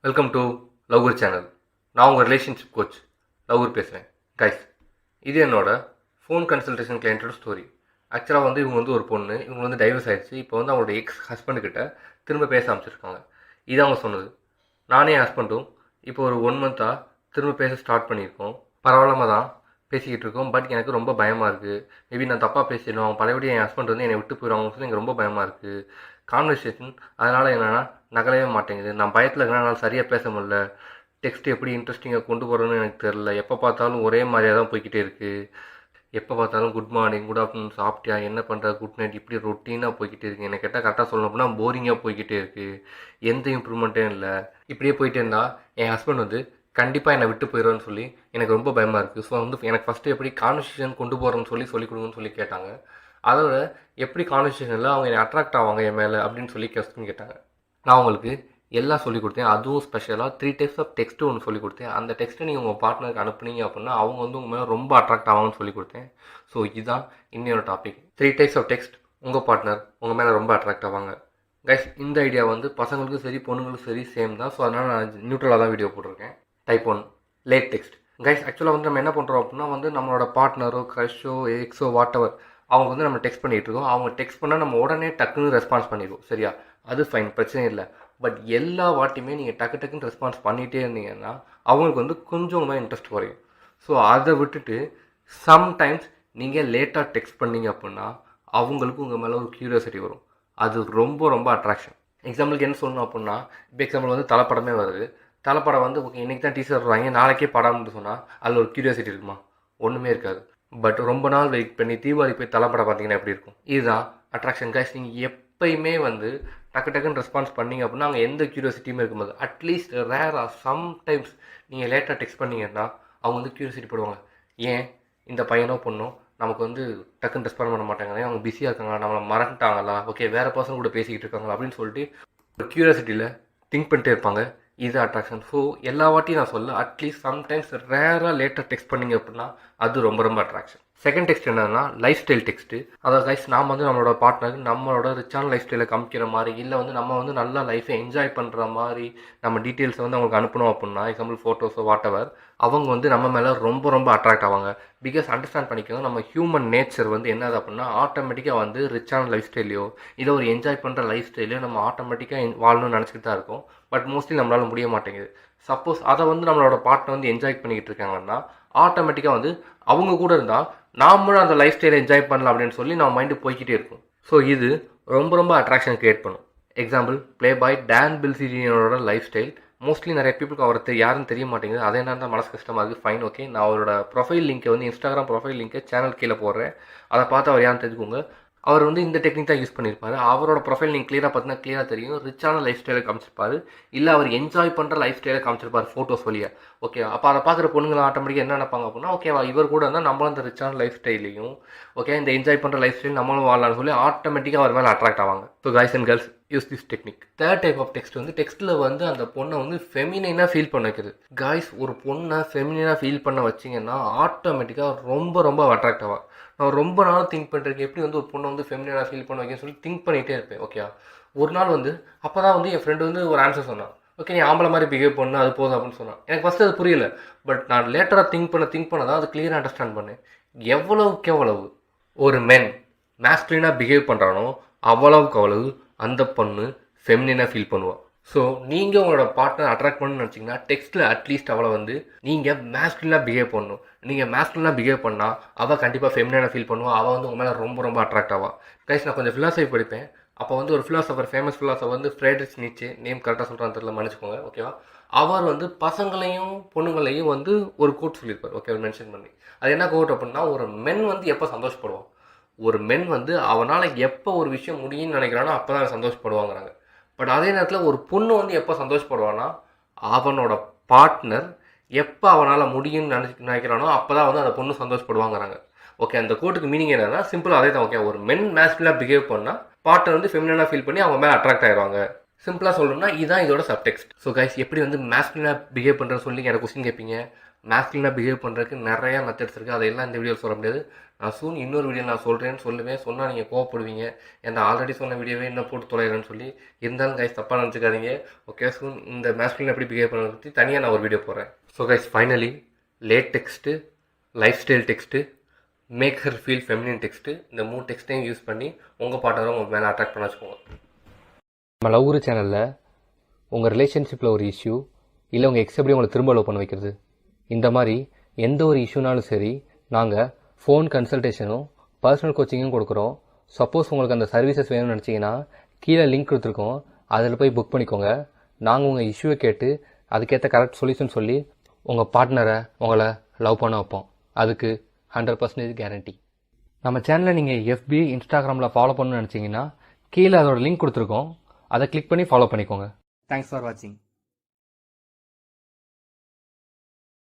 Welcome to லவ்குர் channel. நான் உங்கள் relationship coach லவ்குர் பேசுகிறேன். கைஸ், இது என்னோட ஃபோன் கன்சல்டேஷன் கிளையண்ட்டோட ஸ்டோரி. ஆக்சுவலாக வந்து இவங்க வந்து ஒரு பொண்ணு, இவங்க வந்து டைவர்ஸ் ஆயிடுச்சு. இப்போ வந்து அவங்களோட எக்ஸ் ஹஸ்பண்டுக்கிட்ட திரும்ப பேச ஆரம்பிச்சிருக்காங்க. இது அவங்க சொன்னது. நானே என் ஹஸ்பண்டும் இப்போ ஒரு 1 மந்த்தாக திரும்ப பேச ஸ்டார்ட் பண்ணியிருக்கோம். பரவாயில்லாம தான் பேசிக்கிட்டு இருக்கோம். பட் எனக்கு ரொம்ப பயமாக இருக்குது. மேபி நான் தப்பாக பேசிடுவேன், அவங்க பழையபடி என் ஹஸ்பண்ட் வந்து என்னை விட்டு போயிடுவாங்கன்னு சொல்லி எனக்கு ரொம்ப பயமாக இருக்குது. கான்வர்சேஷன் அதனால் என்னென்னா நகலவே மாட்டேங்குது. நான் பயத்தில் இருக்கிறேன், என்னால் சரியாக பேச முடியல. டெக்ஸ்ட் எப்படி இன்ட்ரெஸ்டிங்காக கொண்டு போகிறோன்னு எனக்கு தெரில. எப்போ பார்த்தாலும் ஒரே மாதிரியாக தான் போய்கிட்டே இருக்குது. எப்போ பார்த்தாலும் குட் மார்னிங், குட் ஆஃப்டர்நூன், சாப்பிட்டியா, என்ன பண்ணுற, குட் நைட், இப்படி ரொட்டீனாக போய்கிட்டே இருக்குது. என்னை கேட்டால் கரெக்டாக சொல்லணும் அப்படின்னா போரிங்காக போய்கிட்டே இருக்குது. எந்த இம்ப்ரூவ்மெண்ட்டும் இல்லை. இப்படியே போயிட்டே இருந்தால் என் ஹஸ்பண்ட் வந்து கண்டிப்பாக என்னை விட்டு போயிடுவேன்னு சொல்லி எனக்கு ரொம்ப பயமாக இருக்குது. ஸோ வந்து எனக்கு ஃபஸ்ட்டு எப்படி கான்வர்சேஷன் கொண்டு போகிறோன்னு சொல்லிக் கொடுங்கன்னு சொல்லி கேட்டாங்க. அதோட எப்படி கான்வர்சேஷனில் அவங்க என்னை அட்ராக்ட் ஆவாங்க என் மேலே அப்படின்னு சொல்லி கொஸ்டின் கேட்டாங்க. நான் அவங்களுக்கு எல்லாம் சொல்லிக் கொடுத்தேன். அதுவும் ஸ்பெஷலாக 3 டைப்ஸ் ஆஃப் டெக்ஸ்ட்டு ஒன்று சொல்லிக் கொடுத்தேன். அந்த டெக்ஸ்ட்டை நீங்கள் உங்கள் பார்ட்னருக்கு அனுப்புனீங்க அப்படின்னா அவங்க வந்து உங்கள் மேலே ரொம்ப அட்ராக்ட் ஆவாங்கன்னு சொல்லிக் கொடுத்தேன். ஸோ இதுதான் இன்னொரு டாபிக். 3 டைப்ஸ் ஆஃப் டெக்ஸ்ட் உங்கள் பார்ட்னர் உங்கள் மேலே ரொம்ப அட்ராக்ட் ஆவாங்க. கைஸ், இந்த ஐடியா வந்து பசங்களுக்கும் சரி பொண்ணுங்களுக்கும் சரி சேம் தான். ஸோ அதனால் நான் நியூட்ரலாக தான் வீடியோ போட்டிருக்கேன். Type 1 late text. கைஸ், ஆக்சுவலாக வந்து நம்ம என்ன பண்ணுறோம் அப்படின்னா வந்து நம்மளோட பார்ட்னரோ க்ரஷோ எக்ஸோ வாட் எவர் அவங்க வந்து நம்ம டெக்ஸ்ட் பண்ணிகிட்டு இருக்கோம். அவங்க டெக்ஸ்ட் பண்ணால் நம்ம உடனே டக்குன்னு ரெஸ்பான்ஸ் பண்ணிடுவோம். சரியா? அது ஃபைன், பிரச்சனை இல்லை. பட் எல்லா வாட்டியுமே நீங்கள் டக்குன்னு ரெஸ்பான்ஸ் பண்ணிகிட்டே இருந்தீங்கன்னா அவங்களுக்கு வந்து கொஞ்சம் தான் இன்ட்ரெஸ்ட் குறையும். ஸோ அதை விட்டுட்டு சம்டைம்ஸ் நீங்கள் லேட்டாக டெக்ஸ்ட் பண்ணீங்க அப்படின்னா அவங்களுக்கு உங்கள் மேலே ஒரு க்யூரியாசிட்டி வரும். அது ரொம்ப ரொம்ப அட்ராக்ஷன். எக்ஸாம்பிளுக்கு என்ன சொல்லணும் அப்படின்னா, இப்போ எக்ஸாம்பிள் வந்து தலைப்படமே வருது. தலைப்படம் வந்து ஓகே இன்றைக்கி தான் டீச்சர் வர்றாங்க, நாளைக்கே படம்னு சொன்னால் அதில் ஒரு க்யூரியாசிட்டி இருக்குமா? ஒன்றுமே இருக்காது. பட் ரொம்ப நாள் வெயிட் பண்ணி தீபாவளி போய் தலைப்படம் பார்த்தீங்கன்னா எப்படி இருக்கும்? இதுதான் அட்ராக்ஷன். கைஸ், நீங்கள் எப்பயுமே வந்து டக்குன்னு ரெஸ்பான்ஸ் பண்ணிங்க அப்படின்னா அங்கே எந்த க்யூரியாசிட்டியுமே இருக்கும்போது அட்லீஸ்ட் ரேராக சம்டைம்ஸ் நீங்கள் லேட்டாக டெக்ஸ்ட் பண்ணிங்கன்னா அவங்க வந்து க்யூரியாசிட்டி போடுவாங்க. ஏன் இந்த பையனோ பொண்ணோ நமக்கு வந்து டக்குன்னு ரெஸ்பாண்ட் பண்ண மாட்டாங்க, அவங்க பிஸியாக இருக்காங்களா, நம்மளை மறந்துட்டாங்களா, ஓகே வேறு பர்சன் கூட பேசிக்கிட்டு இருக்காங்களா அப்படின்னு சொல்லிட்டு ஒரு க்யூரியாசிட்டியில் திங்க் பண்ணிட்டே இருப்பாங்க. இது அட்ராக்ஷன். ஸோ எல்லா வாட்டியும் நான் சொல்ல அட்லீஸ்ட் சம்டைம்ஸ் ரேராக லேட்டாக டெக்ஸ்ட் பண்ணிங்க அப்படின்னா அது ரொம்ப ரொம்ப அட்ராக்ஷன். செகண்ட் டெக்ஸ்ட் என்னன்னா லைஃப் ஸ்டைல் டெக்ஸ்ட்டு. அதாவது கைஸ், நாம் வந்து நம்மளோட பார்ட்னருக்கு நம்மளோட ரிச்சான லைஃப் ஸ்டைலை காமிக்கிற மாதிரி, இல்லை வந்து நம்ம வந்து நல்லா லைஃப்பை என்ஜாய் பண்ணுற மாதிரி நம்ம டீட்டெயில்ஸை வந்து அவங்களுக்கு அனுப்பணும் அப்படின்னா, எக்ஸாம்பிள் ஃபோட்டோஸோ வாட் எவர், அவங்க வந்து நம்ம மேலே ரொம்ப ரொம்ப அட்ராக்ட் ஆவாங்க. பிகாஸ் அண்டர்ஸ்டாண்ட் பண்ணிக்கோங்க, நம்ம ஹியூமன் நேச்சர் வந்து என்னது அப்படின்னா ஆட்டோமேட்டிக்காக வந்து ரிச்சான லைஃப் ஸ்டைலையோ இல்லை ஒரு என்ஜாய் பண்ணுற லைஃப் ஸ்டைலையோ நம்ம ஆட்டோமேட்டிக்காக வாழணும்னு நினச்சிக்கிட்டு தான் இருக்கோம். பட் மோஸ்ட்லி நம்மளால் முடிய மாட்டேங்குது. சப்போஸ் அதை வந்து நம்மளோட பார்ட்னர் வந்து என்ஜாய் பண்ணிக்கிட்டு இருக்காங்கன்னா ஆட்டோமேட்டிக்காக வந்து அவங்க கூட இருந்தால் நாமளும் அந்த லைஃப் ஸ்டைலை என்ஜாய் பண்ணலாம் அப்படின்னு சொல்லி நம்ம மைண்டு போய்கிட்டே இருக்கும். ஸோ இது ரொம்ப ரொம்ப அட்ராக்ஷன் க்ரியேட் பண்ணும். எக்ஸாம்பிள் ப்ளே பாய் டான் பில்சிடியனோட லைஃப் ஸ்டைல். மோஸ்ட்லி நிறைய பீப்புளுக்கு அவரை யாரும் தெரிய மாட்டேங்குது. அதே நேரம் தான் மனசு கஷ்டமாக இருக்குது. ஃபைன், ஓகே, நான் அவரோட ப்ரொஃபைல் லிங்க்கை வந்து இன்ஸ்டாகிராம் ப்ரொஃபைல் லிங்க்கை சேனல் கீழே போடுறேன். அதை பார்த்து அவர் யாரும் தெரிஞ்சுக்கோங்க. அவர் வந்து இந்த டெக்னிக் தான் யூஸ் பண்ணியிருப்பாரு. அவரோட ப்ரொஃபைல் நீங்கள் கிளியராக பார்த்தீங்கன்னா கிளியராக தெரியும். ரிச்சான லைஃப் ஸ்டைலை காமிச்சிருப்பாரு, இல்லை அவர் என்ஜாய் பண்ணுற லைஃப் ஸ்டைலை காமிச்சிருப்பார் ஃபோட்டோஸ் வழியாக. ஓகே, அப்போ அதை பார்க்குற பொண்ணுங்களை ஆட்டோமேட்டிக்காக என்ன நினைப்பாங்க அப்படின்னா, ஓகேவா இவர் கூட இருந்தால் நம்மளும் அந்த ரிச்சான லைஃப் ஸ்டைலையும் ஓகே இந்த என்ஜாய் பண்ணுற லைஃப் ஸ்டைல் நம்மளும் வாழலாம்னு சொல்லி ஆட்டோமேட்டிக்காக அவர் மேலே அட்ராக்ட் ஆவாங்க. So guys and girls, use this technique. Third type of text வந்து டெக்ஸ்ட்டில் வந்து அந்த பொண்ணை வந்து ஃபெமினைனாக ஃபீல் பண்ண வைக்குது. காய்ஸ், ஒரு பொண்ணை ஃபெமினைனாக ஃபீல் பண்ண வச்சிங்கன்னா ஆட்டோமேட்டிக்காக ரொம்ப ரொம்ப அட்ராக்ட் ஆவா. நான் ரொம்ப நாள் திங்க் பண்ணிருக்கேன் எப்படி வந்து ஒரு பொண்ணை வந்து ஃபெமினைனாக ஃபீல் பண்ண வைக்கன்னு சொல்லி திங்க் பண்ணிகிட்டே இருப்பேன். ஓகே, ஒரு நாள் வந்து அப்போ தான் வந்து என் ஃப்ரெண்டு வந்து ஒரு ஆன்சர் சொன்னான். ஓகே, நீ ஆம்பளை மாதிரி பிஹேவ் பண்ணு, அது போதும் அப்படின்னு சொன்னான். எனக்கு ஃபஸ்ட்டு அது புரியல. பட் நான் லேட்டராக திங்க் பண்ண தான் அது கிளியராக அண்டர்ஸ்டாண்ட் பண்ணேன். எவ்வளவுக்கு எவ்வளவு ஒரு மென் மேஸ்குலினாக பிஹேவ் பண்ணுறானோ அவ்வளவுக்கு அவ்வளவு அந்த பொண்ணு ஃபெமினைனாக ஃபீல் பண்ணுவாள். ஸோ நீங்கள் உங்களோட பார்ட்னர் அட்ராக்ட் பண்ணணும்னு நினச்சிங்கன்னா டெக்ஸ்ட்டில் அட்லீஸ்ட் அவளை வந்து நீங்கள் மேஸ்குலினாக பிஹேவ் பண்ணணும். நீங்கள் மேஸ்குலினாக பிஹேவ் பண்ணால் அவள் கண்டிப்பாக ஃபெமினைனாக ஃபீல் பண்ணுவாள். அவள் வந்து உங்கள் மேலே ரொம்ப ரொம்ப அட்ராக்ட் ஆவாள். கைஸ், நான் கொஞ்சம் ஃபிலாசபி படிப்பேன். அப்போ வந்து ஒரு ஃபிலாசபர், ஃபேமஸ் ஃபிலாசபர் வந்து ஃப்ரெட்ரிக் நீட்சே, நேம் கரெக்டாக சொல்கிறான்னு தெரியல, மன்னிச்சுக்கோங்க. ஓகேவா? அவர் வந்து பசங்களையும் பொண்ணுங்களையும் வந்து ஒரு கோட் சொல்லியிருப்பார். ஓகே, அவர் மென்ஷன் பண்ணி அது என்ன கோட் அப்படின்னா, ஒரு மென் வந்து எப்போ சந்தோஷப்படுவான், ஒரு மென் வந்து அவனால் எப்போ ஒரு விஷயம் முடியும்னு நினைக்கிறானோ அப்போ தான் சந்தோஷப்படுவாங்கிறாங்க. பட் அதே நேரத்தில் ஒரு பொண்ணு வந்து எப்போ சந்தோஷப்படுவான்னா அவனோட பார்ட்னர் எப்போ அவனால் முடியும்னு நினைக்கிறானோ அப்போ தான் வந்து அந்த பொண்ணு சந்தோஷப்படுவாங்கிறாங்க. ஓகே, அந்த கோட்டுக்கு மீனிங் என்னன்னா சிம்பிள் அதே தான். ஓகே, ஒரு மென் மேஸ்குலினாக பிஹேவ் பண்ணால் பார்ட்னர் வந்து ஃபெமினைனாக ஃபீல் பண்ணி அவங்க மேலே அட்ராக்ட் ஆகிடுவாங்க. சிம்பிளாக சொல்லணும்னா இதுதான் இதோட சப்டெக்ஸ்ட். ஸோ கைஸ், எப்படி வந்து மேஸ்குலினாக பிஹேவ் பண்ணுறேன்னு சொல்லி எனக்கு கொஸ்டின் கேட்பீங்க. மேஸ்குலினாக பிஹேவ் பண்ணுறதுக்கு நிறையா மெத்தட்ஸ் இருக்குது. அதையெல்லாம் இந்த வீடியோவில் சொல்ல முடியாது. நான் சூன் இன்னொரு வீடியோ நான் சொல்கிறேன்னு சொல்லுவேன். சொன்னால் நீங்கள் கோவப்படுவீங்க. ஏன்னா ஆல்ரெடி சொன்ன வீடியோவே இன்னும் போட்டு தொலைகிறேன்னு சொல்லி. இருந்தாலும் கைஸ் தப்பாக நினச்சிக்காதீங்க. ஓகே, சூன் இந்த மேஸ்குலின் எப்படி பிஹேவ் பண்ணுறது பற்றி தனியாக நான் ஒரு வீடியோ போடுறேன். So guys finally late text, lifestyle text, make her feel feminine text, இந்த 3 டெக்ஸ்ட்டையும் யூஸ் பண்ணி உங்கள் பார்ட்னரை உங்கள் மேலே அட்ராக்ட் பண்ண வச்சுக்கோங்க. நம்ம லவ் குரு சேனலில் உங்கள் ரிலேஷன்ஷிப்பில் ஒரு இஷ்யூ இல்லை உங்கள் எக்ஸ் எப்படி உங்களை திரும்ப லவ் பண்ண வைக்கிறது, இந்த மாதிரி எந்த ஒரு இஷ்யூனாலும் சரி நாங்கள் ஃபோன் கன்சல்டேஷனும் பர்சனல் கோச்சிங்கும் கொடுக்குறோம். சப்போஸ் உங்களுக்கு அந்த சர்வீசஸ் வேணும்னு நினச்சிங்கன்னா கீழே லிங்க் கொடுத்துருக்கோம், அதில் போய் புக் பண்ணிக்கோங்க. நாங்கள் உங்கள் இஷ்யூவை கேட்டு அதுக்கேற்ற கரெக்ட் சொல்யூஷன் சொல்லி உங்கள் பார்ட்னரை உங்களை லவ் பண்ண வைப்போம். அதுக்கு 100% கேரண்டி. நம்ம சேனலை நீங்கள் FB இன்ஸ்டாகிராமில் ஃபாலோ பண்ணணும்னு நினச்சிங்கன்னா கீழே அதோட லிங்க் கொடுத்துருக்கோம், அதை கிளிக் பண்ணி ஃபாலோ பண்ணிக்கோங்க. தேங்க்ஸ் ஃபார் வாட்சிங்.